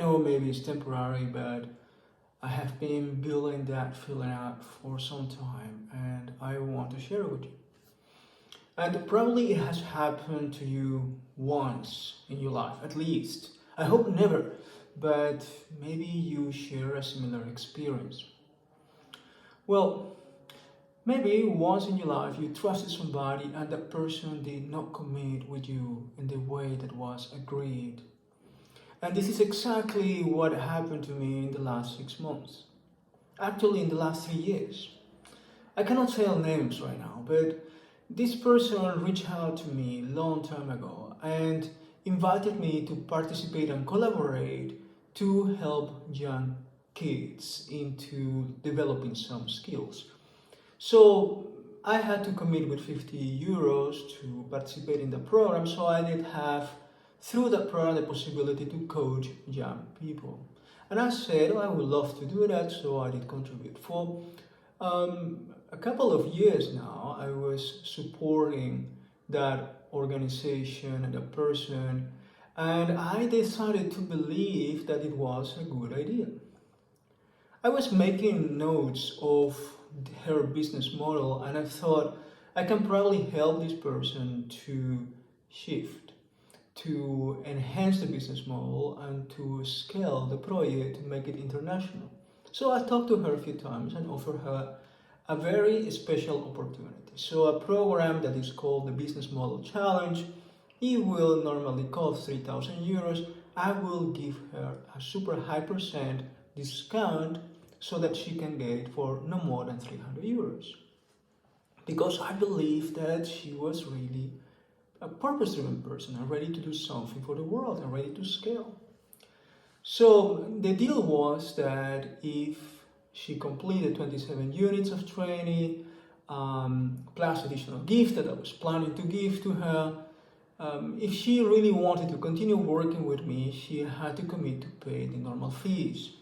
know maybe it's temporary, but I have been building that feeling out for some time and I want to share it with you. And probably it has happened to you once in your life, at least. I hope never, but maybe you share a similar experience. Well, maybe once in your life you trusted somebody and that person did not commit with you in the way that was agreed. And this is exactly what happened to me in the last 6 months. Actually, in the last 3 years. I cannot tell names right now, but this person reached out to me a long time ago and invited me to participate and collaborate to help young kids into developing some skills. So I had to commit with 50 euros to participate in the program, so I did have through that program the possibility to coach young people. And I said, I would love to do that, so I did contribute. For a couple of years now, I was supporting that organization and that person, and I decided to believe that it was a good idea. I was making notes of her business model, and I thought I can probably help this person to shift, to enhance the business model, and to scale the project to make it international. So I talked to her a few times and offered her a very special opportunity. So a program that is called the Business Model Challenge, it will normally cost 3,000 euros. I will give her a super high percent discount so that she can get it for no more than 300 euros. Because I believe that she was really a purpose-driven person and ready to do something for the world and ready to scale. So the deal was that if she completed 27 units of training, plus additional gift that I was planning to give to her, if she really wanted to continue working with me, she had to commit to pay the normal fees.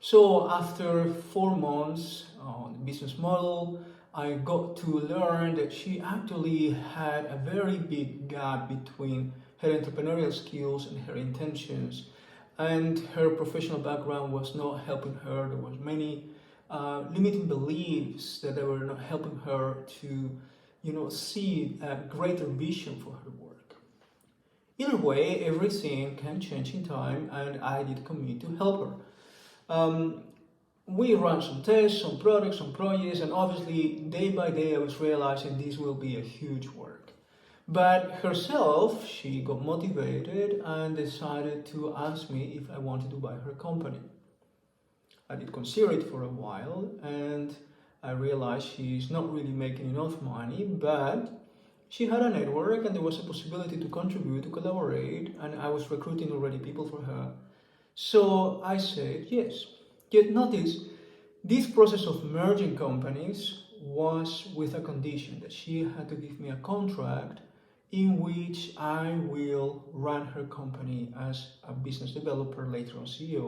So after 4 months on the business model, I got to learn that she actually had a very big gap between her entrepreneurial skills and her intentions, and her professional background was not helping her. There was many limiting beliefs that they were not helping her to, see a greater vision for her work. Either way, everything can change in time, and I did commit to help her. We ran some tests, some products, some projects, and obviously day by day I was realizing this will be a huge work. But herself, she got motivated and decided to ask me if I wanted to buy her company. I did consider it for a while, and I realized she's not really making enough money, but she had a network and there was a possibility to contribute, to collaborate, and I was recruiting already people for her. So I said yes. Yet notice, this process of merging companies was with a condition that she had to give me a contract in which I will run her company as a business developer, later on CEO.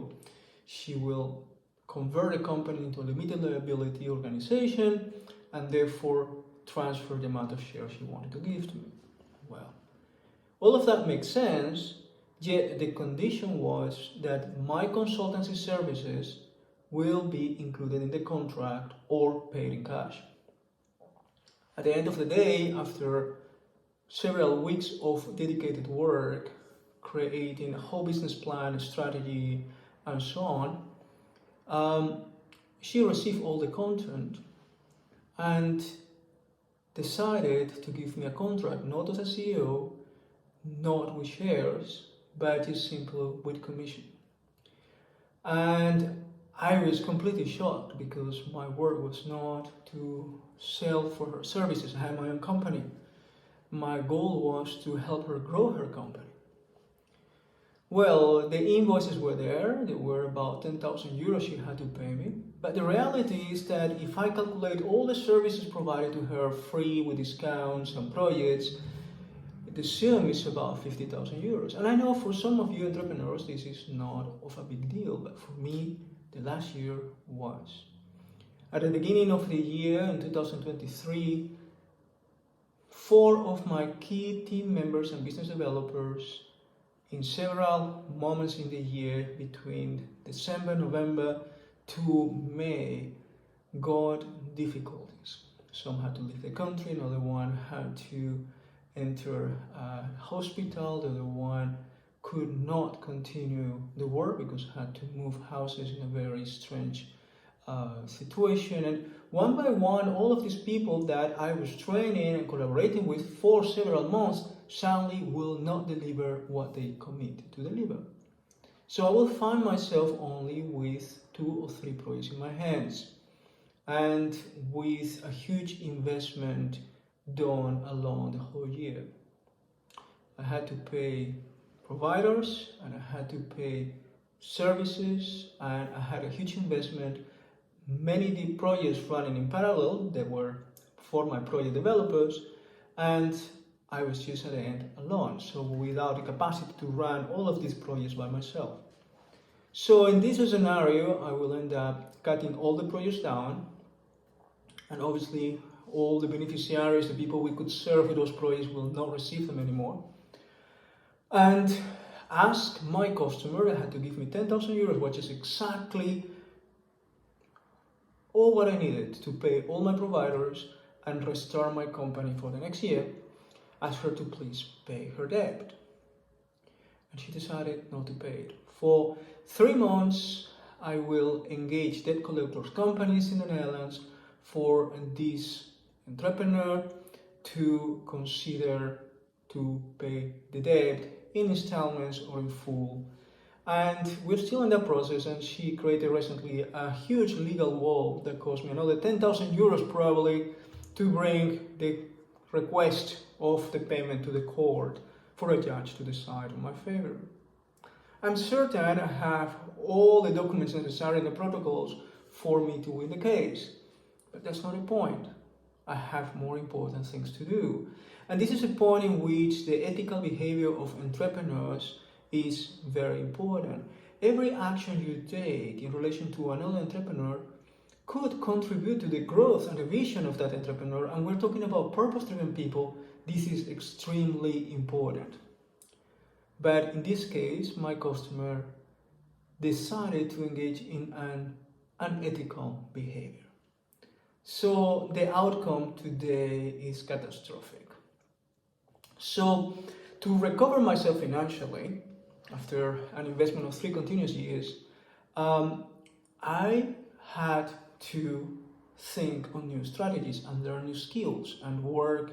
She will convert the company into a limited liability organization and therefore transfer the amount of shares she wanted to give to me. Well, all of that makes sense, yet the condition was that my consultancy services will be included in the contract or paid in cash. At the end of the day, after several weeks of dedicated work, creating a whole business plan, a strategy, and so on, she received all the content and decided to give me a contract, not as a CEO, not with shares, but just simply with commission. And I was completely shocked because my work was not to sell for her services. I had my own company. My goal was to help her grow her company. Well, the invoices were there. They were about 10,000 euros she had to pay me. But the reality is that if I calculate all the services provided to her free with discounts and projects, the sum is about 50,000 euros. And I know for some of you entrepreneurs, this is not of a big deal, but for me, the last year was. At the beginning of the year, in 2023, 4 of my key team members and business developers in several moments in the year between December, November to May got difficulties. Some had to leave the country, another one had to enter a hospital, the other one could not continue the work because had to move houses in a very strange situation. And one by one, all of these people that I was training and collaborating with for several months suddenly will not deliver what they committed to deliver. So I will find myself only with 2 or 3 projects in my hands and with a huge investment done along the whole year. I had to pay providers and I had to pay services and I had a huge investment. Many projects running in parallel that were for my project developers, and I was just at the end alone, so without the capacity to run all of these projects by myself. So in this scenario, I will end up cutting all the projects down, and obviously all the beneficiaries, the people we could serve with those projects, will not receive them anymore. And ask my customer, they had to give me 10,000 euros, which is exactly all what I needed to pay all my providers and restart my company for the next year. Asked her to please pay her debt. And she decided not to pay it. For 3 months, I will engage debt collectors companies in the Netherlands for this entrepreneur to consider to pay the debt in installments or in full. And we're still in that process, and she created recently a huge legal wall that cost me another 10,000 euros probably to bring the request of the payment to the court for a judge to decide in my favor. I'm certain I have all the documents necessary and the protocols for me to win the case, but that's not the point. I have more important things to do. And this is a point in which the ethical behavior of entrepreneurs is very important. Every action you take in relation to another entrepreneur could contribute to the growth and the vision of that entrepreneur, and we're talking about purpose-driven people. This is extremely important. But in this case, my customer decided to engage in an unethical behavior. So the outcome today is catastrophic. So to recover myself financially, after an investment of 3 continuous years, I had to think on new strategies and learn new skills and work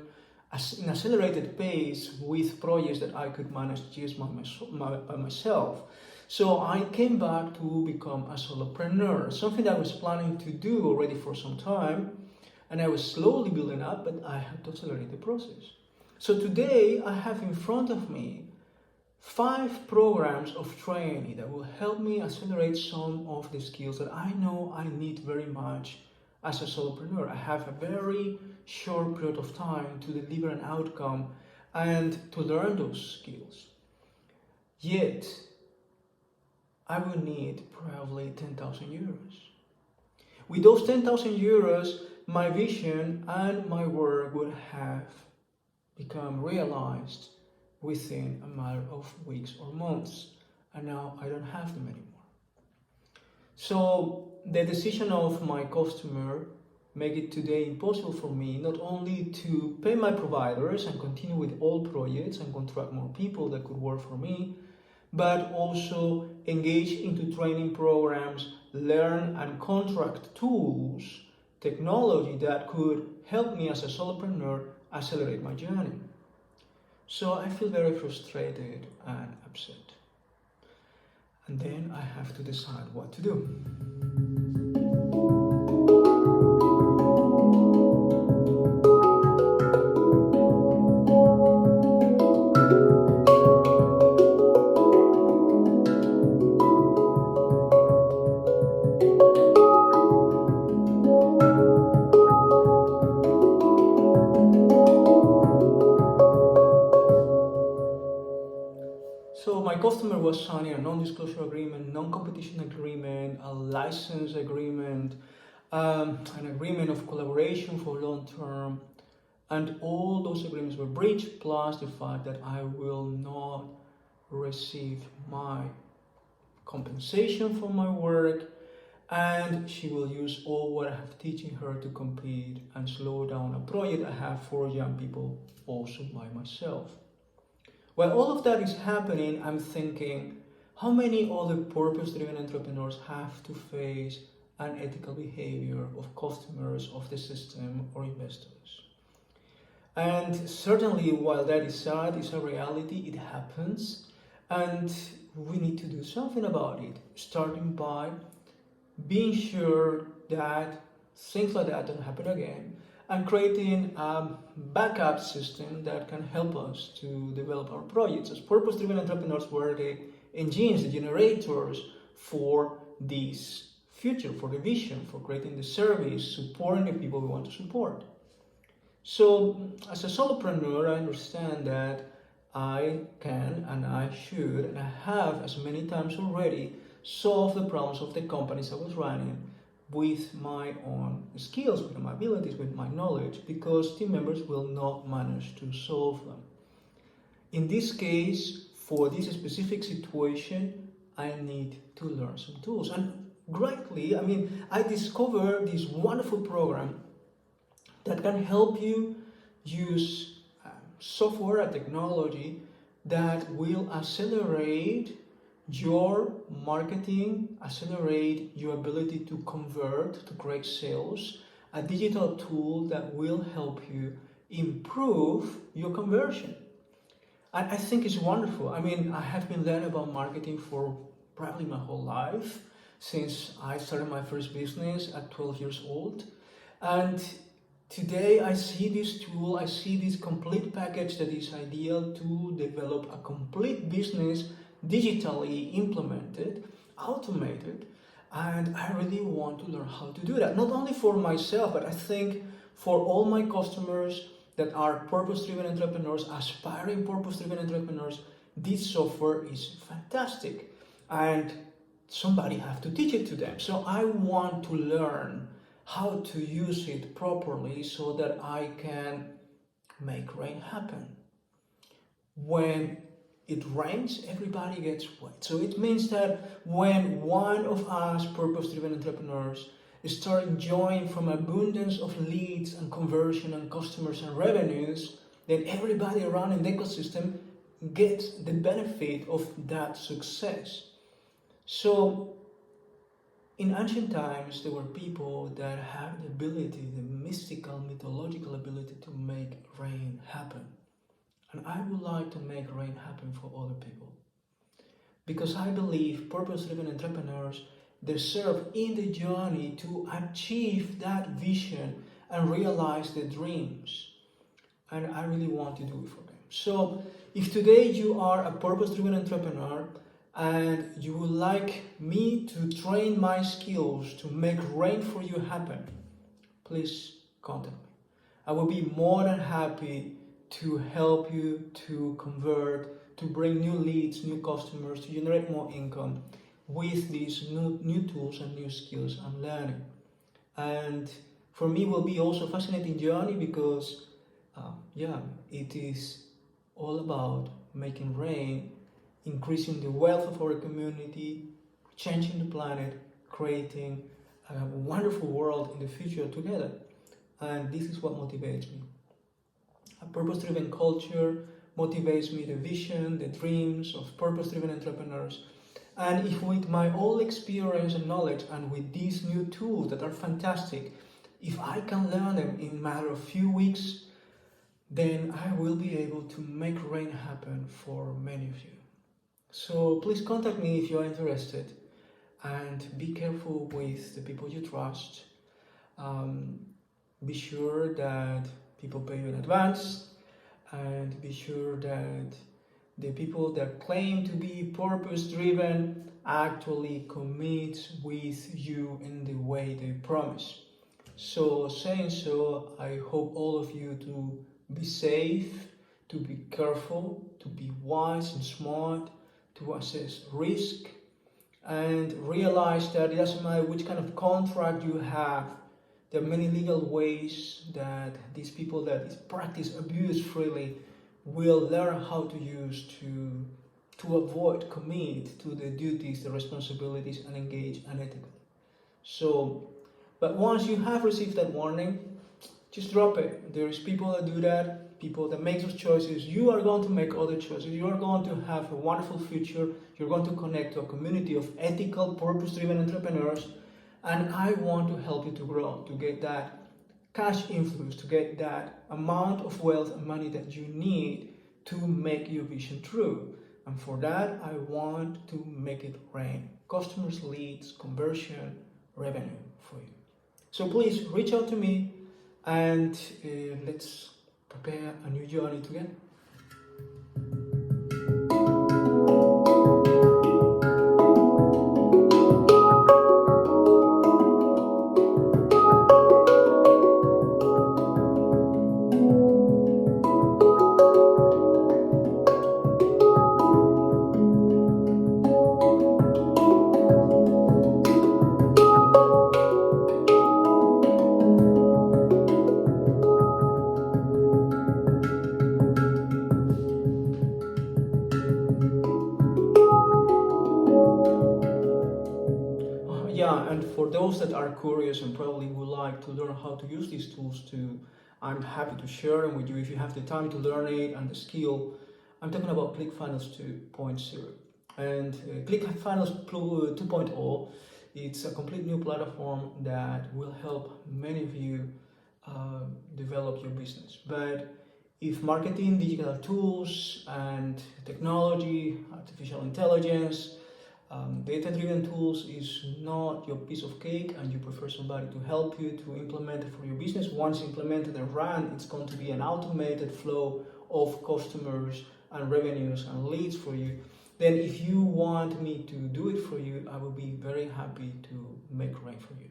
in accelerated pace with projects that I could manage just by myself. So I came back to become a solopreneur, something that I was planning to do already for some time, and I was slowly building up, but I had to accelerate the process. So today I have in front of me 5 programs of training that will help me accelerate some of the skills that I know I need very much as a solopreneur. I have a very short period of time to deliver an outcome and to learn those skills. Yet, I will need probably 10,000 euros. With those 10,000 euros, my vision and my work would have become realized within a matter of weeks or months, and now I don't have them anymore. So the decision of my customer make it today impossible for me not only to pay my providers and continue with all projects and contract more people that could work for me, but also engage into training programs, learn and contract tools, technology that could help me as a solopreneur accelerate my journey. So I feel very frustrated and upset. And then I have to decide what to do. So my customer was signing a non-disclosure agreement, non-competition agreement, a license agreement, an agreement of collaboration for long-term, and all those agreements were breached, plus the fact that I will not receive my compensation for my work, and she will use all what I have teaching her to compete and slow down a project I have for young people also by myself. While all of that is happening, I'm thinking, how many other purpose-driven entrepreneurs have to face unethical behavior of customers of the system or investors? And certainly, while that is sad, it's a reality, it happens, and we need to do something about it, starting by being sure that things like that don't happen again, and creating a backup system that can help us to develop our projects. As purpose-driven entrepreneurs, were the engines, the generators for this future, for the vision, for creating the service, supporting the people we want to support. So, as a solopreneur, I understand that I can and I should and I have, as many times already, solved the problems of the companies I was running with my own skills, with my abilities, with my knowledge, because team members will not manage to solve them. In this case, for this specific situation, I need to learn some tools. And greatly, I discovered this wonderful program that can help you use software and technology that will accelerate your marketing, accelerate your ability to convert, to create sales, a digital tool that will help you improve your conversion. And I think it's wonderful. I have been learning about marketing for probably my whole life, since I started my first business at 12 years old. And today I see this tool, I see this complete package that is ideal to develop a complete business digitally implemented, automated, and I really want to learn how to do that. Not only for myself, but I think for all my customers that are purpose-driven entrepreneurs, aspiring purpose-driven entrepreneurs, this software is fantastic and somebody have to teach it to them. So I want to learn how to use it properly so that I can make rain happen. When it rains, everybody gets wet. So it means that when one of us purpose-driven entrepreneurs start enjoying from abundance of leads and conversion and customers and revenues, then everybody around in the ecosystem gets the benefit of that success. So in ancient times, there were people that had the ability, the mystical, mythological ability to make rain happen. And I would like to make rain happen for other people. Because I believe purpose-driven entrepreneurs deserve in the journey to achieve that vision and realize their dreams. And I really want to do it for them. So if today you are a purpose-driven entrepreneur and you would like me to train my skills to make rain for you happen, please contact me. I will be more than happy to help you to convert, to bring new leads, new customers, to generate more income with these new tools and new skills I'm learning. And for me, it will be also a fascinating journey because, it is all about making rain, increasing the wealth of our community, changing the planet, creating a wonderful world in the future together. And this is what motivates me. A purpose-driven culture motivates me, the vision, the dreams of purpose-driven entrepreneurs. And if with my old experience and knowledge and with these new tools that are fantastic, if I can learn them in a matter of few weeks, then I will be able to make rain happen for many of you. So please contact me if you're interested, and be careful with the people you trust. Be sure that people pay you in advance, and be sure that the people that claim to be purpose-driven actually commit with you in the way they promise. So saying so, I hope all of you to be safe, to be careful, to be wise and smart, to assess risk, and realize that it doesn't matter which kind of contract you have. There are many legal ways that these people that practice abuse freely will learn how to use to to avoid commit to the duties, the responsibilities, and engage unethically. So, but once you have received that warning, just drop it. There's people that do that, people that make those choices. You are going to make other choices. You are going to have a wonderful future. You're going to connect to a community of ethical, purpose-driven entrepreneurs. And I want to help you to grow, to get that cash influence, to get that amount of wealth and money that you need to make your vision true. And for that, I want to make it rain. Customers, leads, conversion, revenue for you. So please reach out to me and let's prepare a new journey together. Yeah, and for those that are curious and probably would like to learn how to use these tools too, I'm happy to share them with you if you have the time to learn it and the skill. I'm talking about ClickFunnels 2.0. And ClickFunnels 2.0, it's a complete new platform that will help many of you develop your business. But if marketing, digital tools, and technology, artificial intelligence, data-driven tools is not your piece of cake and you prefer somebody to help you to implement it for your business, once implemented and run, it's going to be an automated flow of customers and revenues and leads for you, then if you want me to do it for you, I will be very happy to make rain for you.